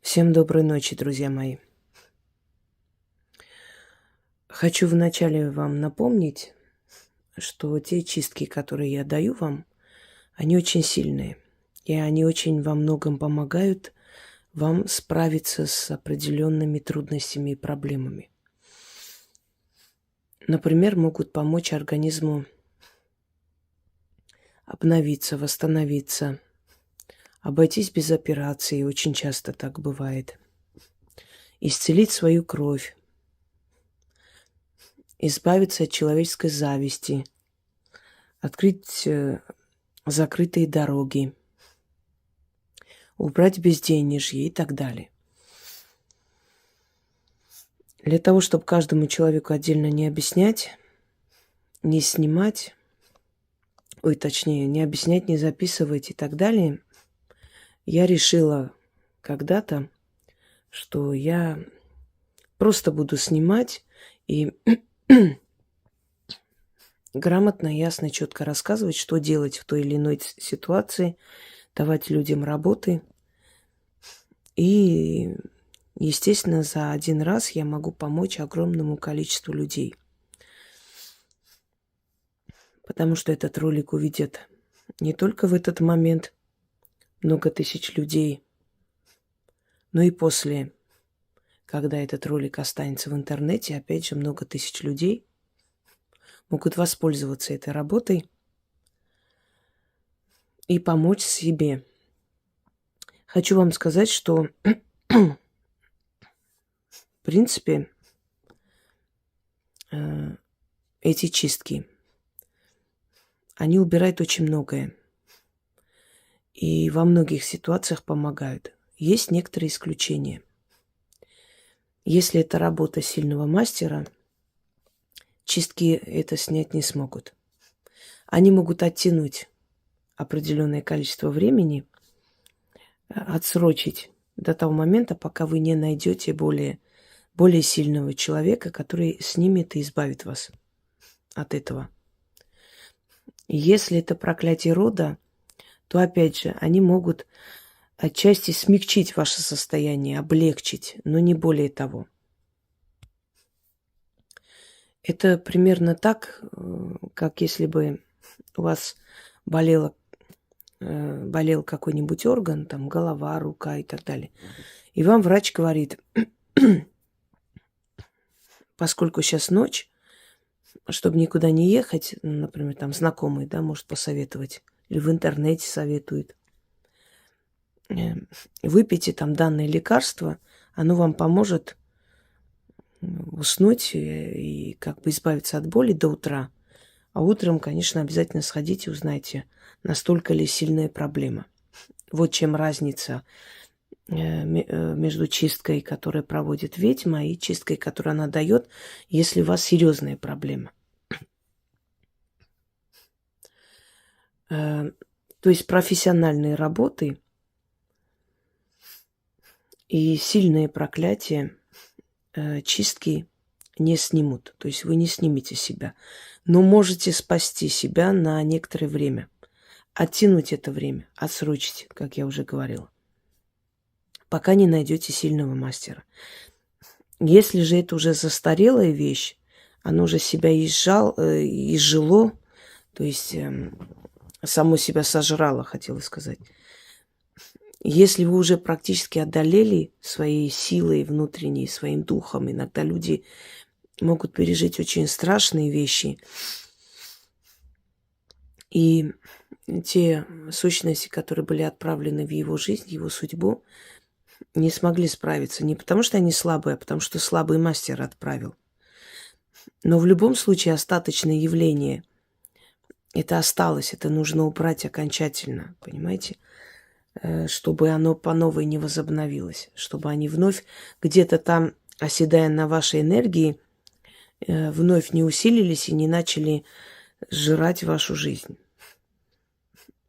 Всем доброй ночи, друзья мои. Хочу вначале вам напомнить, что те чистки, которые я даю вам, они очень сильные. И они очень во многом помогают вам справиться с определенными трудностями и проблемами. Например, могут помочь организму обновиться, восстановиться, обойтись без операции, очень часто так бывает, исцелить свою кровь, избавиться от человеческой зависти, открыть закрытые дороги, убрать безденежье и так далее. Для того, чтобы каждому человеку отдельно не объяснять, не снимать, точнее, не объяснять, не записывать и так далее, я решила когда-то, что я просто буду снимать и грамотно, ясно, четко рассказывать, что делать в той или иной ситуации, давать людям работы. И, естественно, за один раз я могу помочь огромному количеству людей. Потому что этот ролик увидят не только в этот момент много тысяч людей, но и после, когда этот ролик останется в интернете, опять же, много тысяч людей могут воспользоваться этой работой и помочь себе. Хочу вам сказать, что, в принципе, эти чистки, они убирают очень многое. И во многих ситуациях помогают. Есть некоторые исключения. Если это работа сильного мастера, чистки это снять не смогут. Они могут оттянуть определенное количество времени, отсрочить до того момента, пока вы не найдете более сильного человека, который снимет и избавит вас от этого. И если это проклятие рода, то, опять же, они могут отчасти смягчить ваше состояние, облегчить, но не более того. Это примерно так, как если бы у вас болел какой-нибудь орган, там голова, рука и так далее. И вам врач говорит, поскольку сейчас ночь, чтобы никуда не ехать, например, там знакомый, да, может посоветовать, или в интернете советует, выпейте там данное лекарство, оно вам поможет уснуть и как бы избавиться от боли до утра. А утром, конечно, обязательно сходите и узнайте, настолько ли сильная проблема. Вот чем разница между чисткой, которую проводит ведьма, и чисткой, которую она дает, если у вас серьезная проблема. То есть профессиональные работы и сильные проклятия чистки не снимут. То есть вы не снимете себя. Но можете спасти себя на некоторое время. Оттянуть это время, отсрочить, как я уже говорила. Пока не найдете сильного мастера. Если же это уже застарелая вещь, оно уже себя изжило, то есть само себя сожрало, хотела сказать. Если вы уже практически одолели своей силой внутренней, своим духом, иногда люди могут пережить очень страшные вещи. И те сущности, которые были отправлены в его жизнь, в его судьбу, не смогли справиться. Не потому, что они слабые, а потому, что слабый мастер отправил. Но в любом случае остаточное явление это осталось, это нужно убрать окончательно, понимаете? Чтобы оно по новой не возобновилось, чтобы они вновь где-то там, оседая на вашей энергии, вновь не усилились и не начали сжирать вашу жизнь.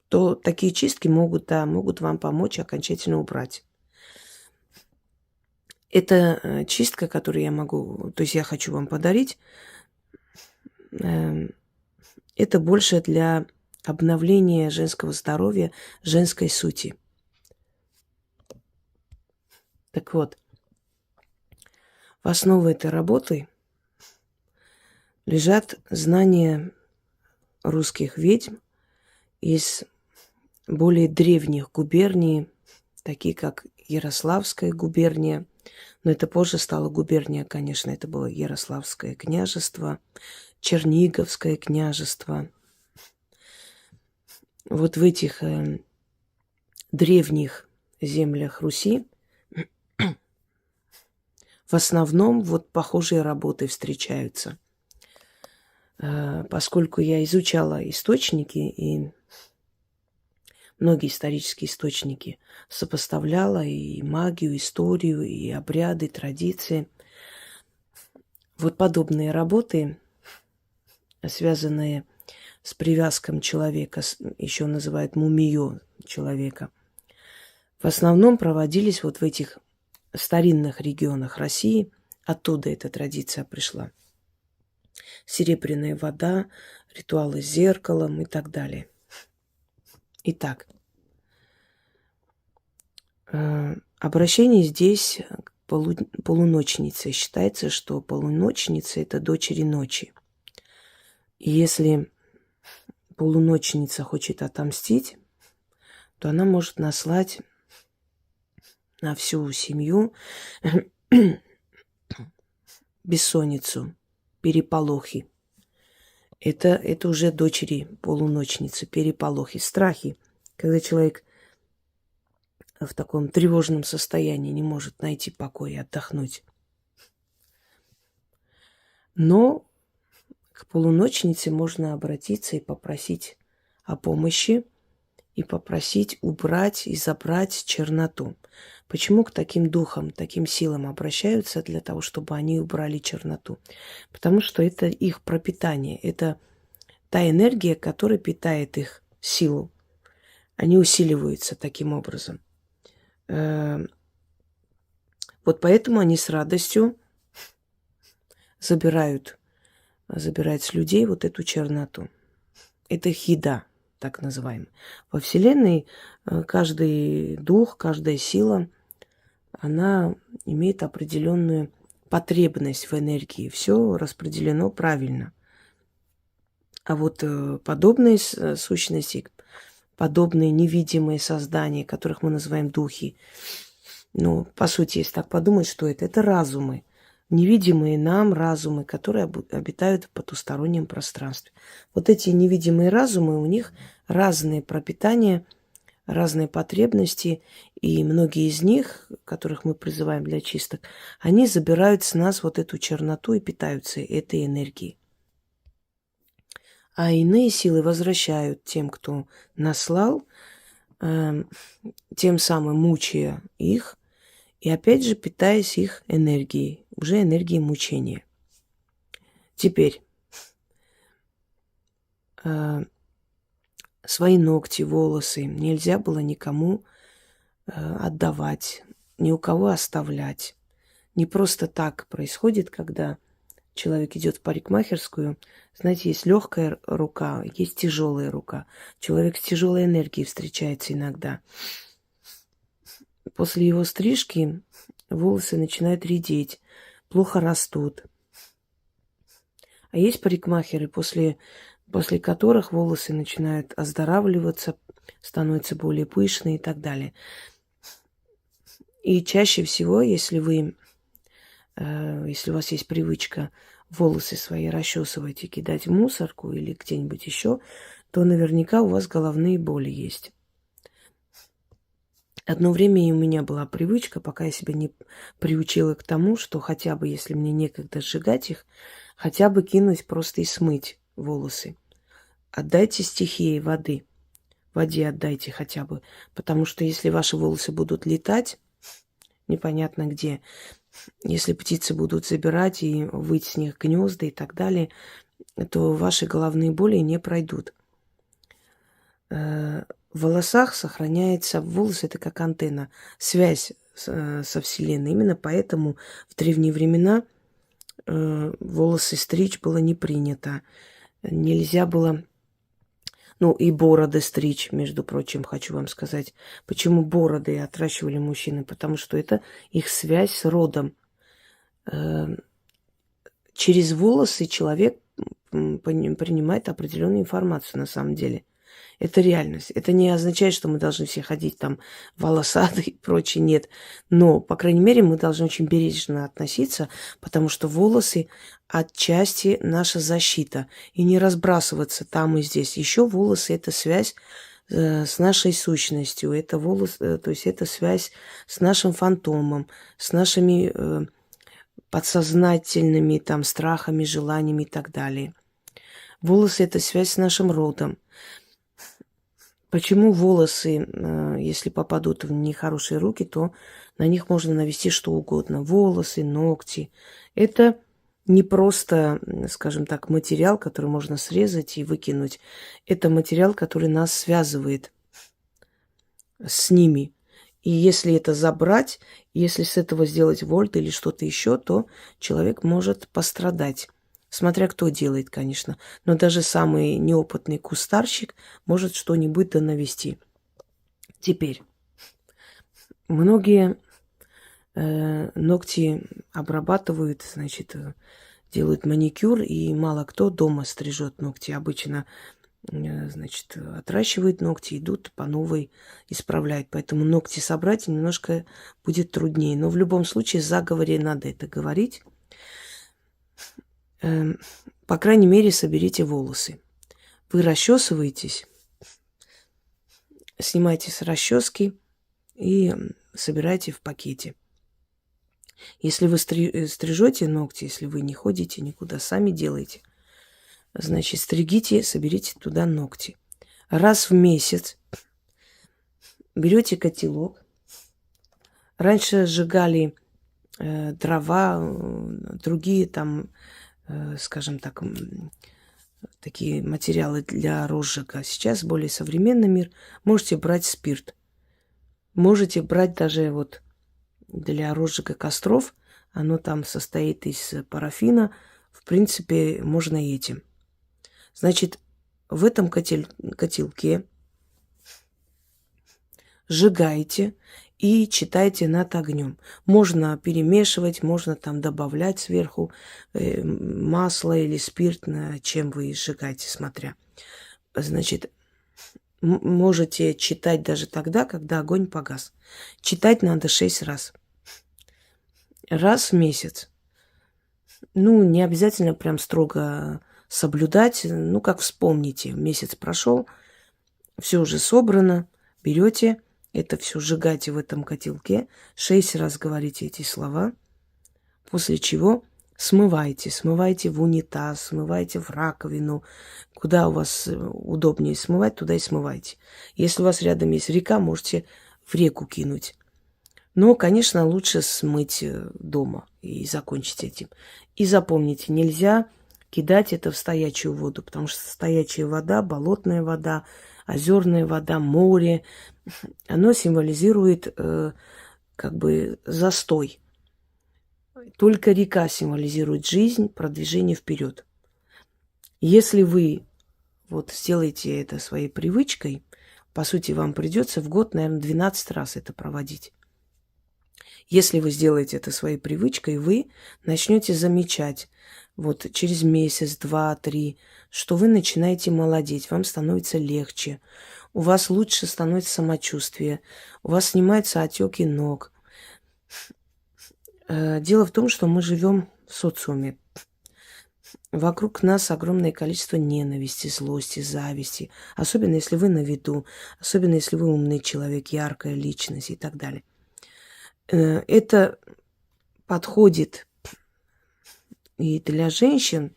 То такие чистки могут вам помочь окончательно убрать. Это чистка, которую я могу, то есть я хочу вам подарить, это больше для обновления женского здоровья, женской сути. Так вот, в основе этой работы лежат знания русских ведьм из более древних губерний, такие как Ярославская губерния. Но это позже стало губерния, конечно, это было Ярославское княжество, Черниговское княжество. Вот в этих древних землях Руси в основном вот похожие работы встречаются. Поскольку я изучала источники и многие исторические источники, сопоставляла и магию, историю, и обряды, традиции. Вот подобные работы, связанные с привязком человека, еще называют мумиё человека, в основном проводились вот в этих старинных регионах России. Оттуда эта традиция пришла. Серебряная вода, ритуалы с зеркалом и так далее. Итак, обращение здесь к полуночнице. Считается, что полуночница – это дочери ночи. И если полуночница хочет отомстить, то она может наслать на всю семью бессонницу, переполохи. Это уже дочери полуночницы, переполохи, страхи, когда человек в таком тревожном состоянии не может найти покой и отдохнуть. Но к полуночнице можно обратиться и попросить о помощи, и попросить убрать и забрать черноту. Почему к таким духам, таким силам обращаются? Для того, чтобы они убрали черноту. Потому что это их пропитание, это та энергия, которая питает их силу. Они усиливаются таким образом. Вот поэтому они с радостью забирают с людей вот эту черноту. Это их еда, так называемая. Во Вселенной каждый дух, каждая сила, она имеет определенную потребность в энергии. Все распределено правильно. А вот подобные сущности, подобные невидимые создания, которых мы называем духи, ну, по сути, если так подумать, что это разумы. Невидимые нам разумы, которые обитают в потустороннем пространстве. Вот эти невидимые разумы, у них разные пропитания, разные потребности, и многие из них, которых мы призываем для чисток, они забирают с нас вот эту черноту и питаются этой энергией. А иные силы возвращают тем, кто наслал, тем самым мучая их, и опять же питаясь их энергией, уже энергией мучения. Теперь свои ногти, волосы нельзя было никому отдавать, ни у кого оставлять. Не просто так происходит, когда человек идет в парикмахерскую. Знаете, есть легкая рука, есть тяжелая рука. Человек с тяжелой энергией встречается иногда. После его стрижки волосы начинают редеть, плохо растут. А есть парикмахеры, после которых волосы начинают оздоравливаться, становятся более пышные и так далее. И чаще всего, если у вас есть привычка волосы свои расчесывать и кидать в мусорку или где-нибудь еще, то наверняка у вас головные боли есть. Одно время и у меня была привычка, пока я себя не приучила к тому, что хотя бы, если мне некогда сжигать их, хотя бы кинуть просто и смыть волосы. Отдайте стихии воды. Воде отдайте хотя бы. Потому что если ваши волосы будут летать, непонятно где, если птицы будут забирать и выть с них гнезда и так далее, то ваши головные боли не пройдут. В волосах сохраняется, волос это как антенна, связь со Вселенной. Именно поэтому в древние времена волосы стричь было не принято. Нельзя было Ну и бороды стричь, между прочим, хочу вам сказать. Почему бороды отращивали мужчины? Потому что это их связь с родом. Э, Через волосы человек принимает определенную информацию на самом деле. Это реальность. Это не означает, что мы должны все ходить там волосатые и прочее. Нет. Но, по крайней мере, мы должны очень бережно относиться, потому что волосы отчасти наша защита. И не разбрасываться там и здесь. Еще волосы – это связь с нашей сущностью. Это волосы, то есть это связь с нашим фантомом, с нашими подсознательными там страхами, желаниями и так далее. Волосы – это связь с нашим родом. Почему волосы, если попадут в нехорошие руки, то на них можно навести что угодно. Волосы, ногти. Это не просто, скажем так, материал, который можно срезать и выкинуть. Это материал, который нас связывает с ними. И если это забрать, если с этого сделать вольт или что-то еще, то человек может пострадать. Смотря кто делает, конечно. Но даже самый неопытный кустарщик может что-нибудь да навести. Теперь, многие ногти обрабатывают, значит, делают маникюр, и мало кто дома стрижет ногти. Обычно, значит, отращивают ногти, идут по новой, исправляют. Поэтому ногти собрать немножко будет труднее. Но в любом случае, в заговоре надо это говорить. По крайней мере, соберите волосы. Вы расчесываетесь, снимайте с расчески и собирайте в пакете. Если вы стрижете ногти, если вы не ходите никуда, сами делаете, значит, стригите, соберите туда ногти. Раз в месяц берете котелок. Раньше сжигали дрова, другие там, скажем так, такие материалы для розжига. Сейчас более современный мир. Можете брать спирт. Можете брать даже вот для розжига костров. Оно там состоит из парафина. В принципе, можно и этим. Значит, в этом котелке сжигаете и читайте над огнем. Можно перемешивать, можно там добавлять сверху масло или спирт, чем вы сжигаете, смотря. Значит, можете читать даже тогда, когда огонь погас. Читать надо 6 раз. Раз в месяц. Ну, не обязательно прям строго соблюдать. Ну, как вспомните, месяц прошел, все уже собрано, берете это все, сжигаете в этом котелке, 6 раз говорите эти слова, после чего смываете в унитаз, смываете в раковину, куда у вас удобнее смывать, туда и смывайте. Если у вас рядом есть река, можете в реку кинуть. Но, конечно, лучше смыть дома и закончить этим. И запомните, нельзя кидать это в стоячую воду, потому что стоячая вода, болотная вода, озерная вода, море, оно символизирует как бы застой. Только река символизирует жизнь, продвижение вперед. Если вы вот сделаете это своей привычкой, по сути, вам придется в год, наверное, 12 раз это проводить. Если вы сделаете это своей привычкой, вы начнете замечать вот через месяц, 2, 3, что вы начинаете молодеть, вам становится легче, у вас лучше становится самочувствие, у вас снимаются отеки ног. Дело в том, что мы живем в социуме. Вокруг нас огромное количество ненависти, злости, зависти. Особенно, если вы на виду, особенно, если вы умный человек, яркая личность и так далее. Это подходит и для женщин,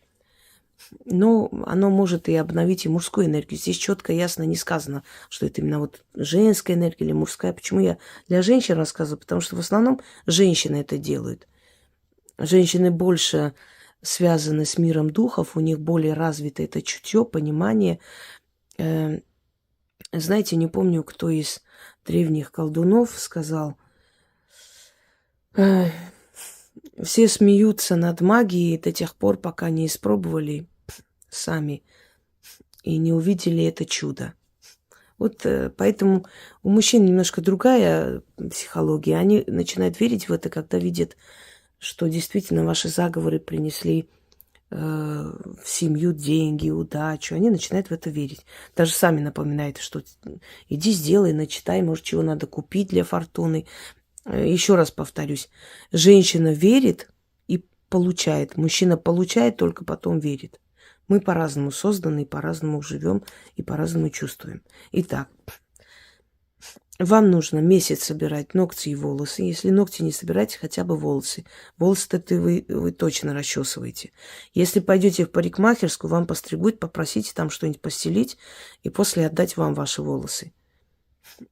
но оно может и обновить и мужскую энергию. Здесь четко, ясно не сказано, что это именно вот женская энергия или мужская. Почему я для женщин рассказываю? Потому что в основном женщины это делают. Женщины больше связаны с миром духов, у них более развито это чутье, понимание. Знаете, не помню, кто из древних колдунов сказал: все смеются над магией до тех пор, пока не испробовали сами. и не увидели это чудо. Вот поэтому у мужчин немножко другая психология. Они начинают верить в это, когда видят, что действительно ваши заговоры принесли в семью деньги, удачу. Они начинают в это верить. Даже сами напоминают, что иди сделай, начитай, может, чего надо купить для фортуны. Еще раз повторюсь, женщина верит и получает. Мужчина получает, только потом верит. Мы по-разному созданы, по-разному живем и по-разному чувствуем. Итак, вам нужно месяц собирать ногти и волосы. Если ногти не собираете, хотя бы волосы. Волосы-то вы точно расчесываете. Если пойдете в парикмахерскую, вам постригут, попросите там что-нибудь постелить и после отдать вам ваши волосы.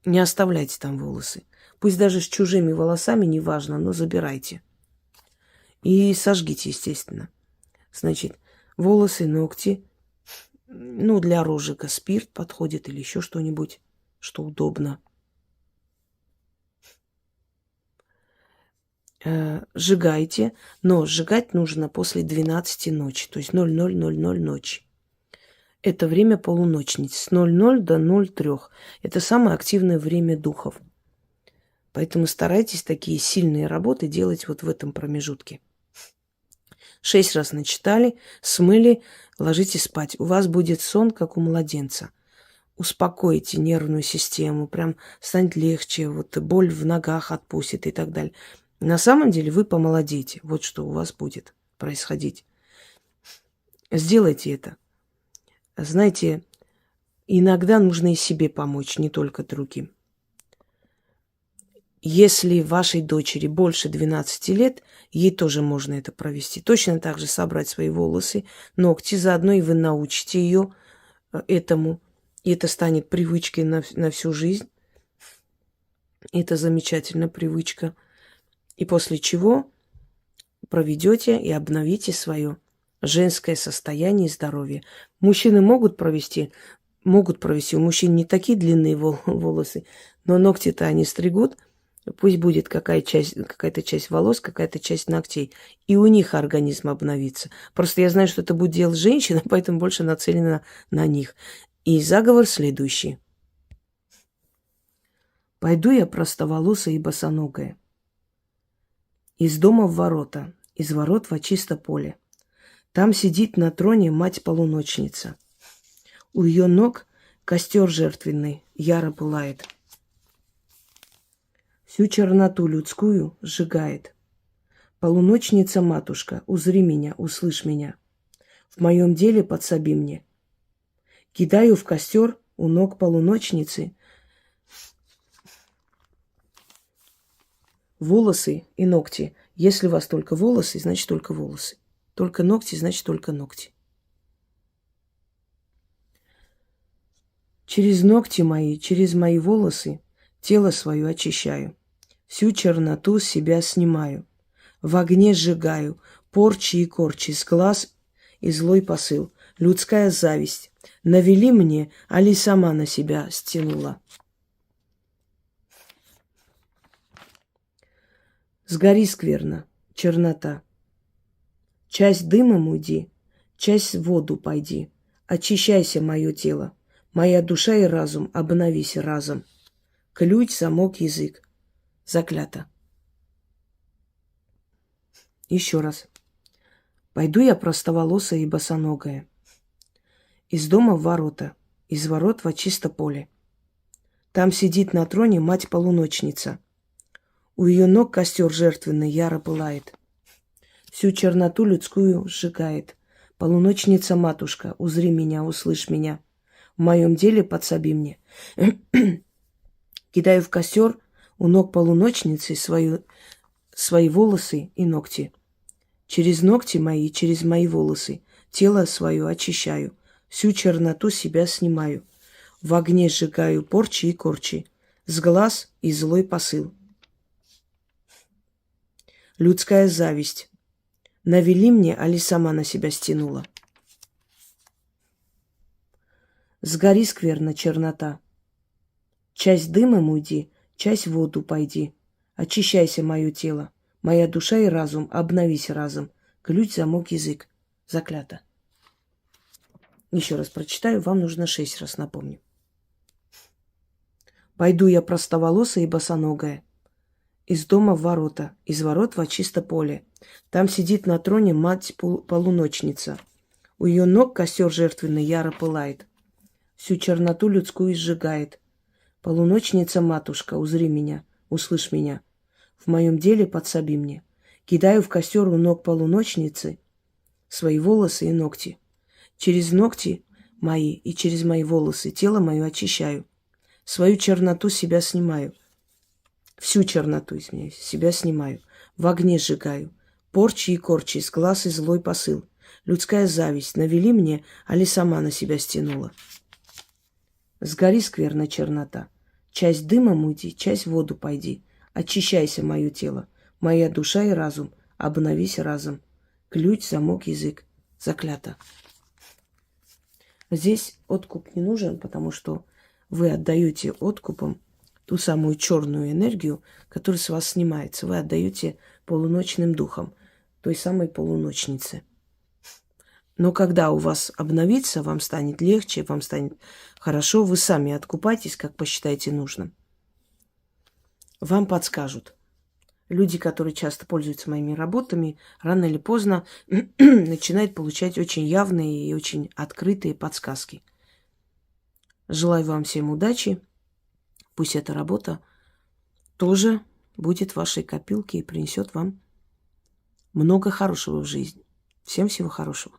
Не оставляйте там волосы. Пусть даже с чужими волосами, неважно, но забирайте. И сожгите, естественно. Значит, волосы, ногти. Ну, для розжига спирт подходит или еще что-нибудь, что удобно. Сжигайте, но сжигать нужно после 12 ночи, то есть 00:00 ночи. Это время полуночниц, с 00 до 03. Это самое активное время духов. Поэтому старайтесь такие сильные работы делать вот в этом промежутке. 6 раз начитали, смыли, ложитесь спать. У вас будет сон, как у младенца. Успокойте нервную систему, прям станет легче, вот боль в ногах отпустит и так далее. На самом деле вы помолодеете. Вот что у вас будет происходить. Сделайте это. Знаете, иногда нужно и себе помочь, не только другим. Если вашей дочери больше 12 лет, ей тоже можно это провести. Точно так же собрать свои волосы, ногти, заодно и вы научите ее этому. И это станет привычкой на всю жизнь. Это замечательная привычка. И после чего проведете и обновите свое женское состояние и здоровье. Мужчины могут провести. У мужчин не такие длинные волосы, но ногти-то они стригут. Пусть будет какая-то часть волос, какая-то часть ногтей. И у них организм обновится. Просто я знаю, что это будет делать женщина, поэтому больше нацелена на них. И заговор следующий. Пойду я простоволосая и босоногая. Из дома в ворота, из ворот во чисто поле. Там сидит на троне мать-полуночница. У ее ног костер жертвенный яро пылает. Всю черноту людскую сжигает. Полуночница-матушка, узри меня, услышь меня. В моем деле подсоби мне. Кидаю в костер у ног полуночницы волосы и ногти. Если у вас только волосы, значит только волосы. Только ногти, значит только ногти. Через ногти мои, через мои волосы тело свое очищаю. Всю черноту с себя снимаю. В огне сжигаю порчи и корчи, с глаз и злой посыл. Людская зависть. Навели мне, али сама на себя стянула. Сгори скверно, чернота. Часть дымом уйди, часть в воду пойди. Очищайся, мое тело. Моя душа и разум, обновись разом. Ключ, замок, язык. Заклято. Еще раз. Пойду я простоволосая и босоногая. Из дома в ворота, из ворот во чисто поле. Там сидит на троне мать-полуночница. У ее ног костер жертвенный яро пылает. Всю черноту людскую сжигает. Полуночница-матушка, узри меня, услышь меня. В моем деле подсоби мне. Кидаю в костер у ног полуночницы свои волосы и ногти. Через ногти мои, через мои волосы тело свое очищаю. Всю черноту себя снимаю. В огне сжигаю порчи и корчи. С глаз и злой посыл. Людская зависть. Навели мне, али сама на себя стянула. Сгори скверно, чернота. Часть дымом уйди, часть в воду пойди. Очищайся, мое тело. Моя душа и разум, обновись разом. Ключ, замок, язык. Заклято. Еще раз прочитаю, вам нужно 6 раз напомню. Пойду я простоволосая и босоногая, из дома в ворота, из ворот во чисто поле. Там сидит на троне мать-полуночница. У ее ног костер жертвенный яро пылает, всю черноту людскую сжигает. Полуночница-матушка, узри меня, услышь меня, в моем деле подсоби мне. Кидаю в костер у ног полуночницы свои волосы и ногти. Через ногти мои и через мои волосы тело мое очищаю. Свою черноту себя снимаю. Всю черноту, извиняюсь, себя снимаю. В огне сжигаю. Порчи и корчи, с глаз и злой посыл. Людская зависть навели мне, али сама на себя стянула. Сгори, скверна чернота. Часть дымом уйди, часть в воду пойди. Очищайся, мое тело, моя душа и разум. Обновись разом. Ключ, замок, язык. Заклято. Здесь откуп не нужен, потому что вы отдаете откупом ту самую черную энергию, которая с вас снимается. Вы отдаете полуночным духам, той самой полуночнице. Но когда у вас обновится, вам станет легче, вам станет хорошо, вы сами откупайтесь, как посчитаете нужным. Вам подскажут. Люди, которые часто пользуются моими работами, рано или поздно начинают получать очень явные и очень открытые подсказки. Желаю вам всем удачи. Пусть эта работа тоже будет в вашей копилке и принесет вам много хорошего в жизнь. Всем всего хорошего.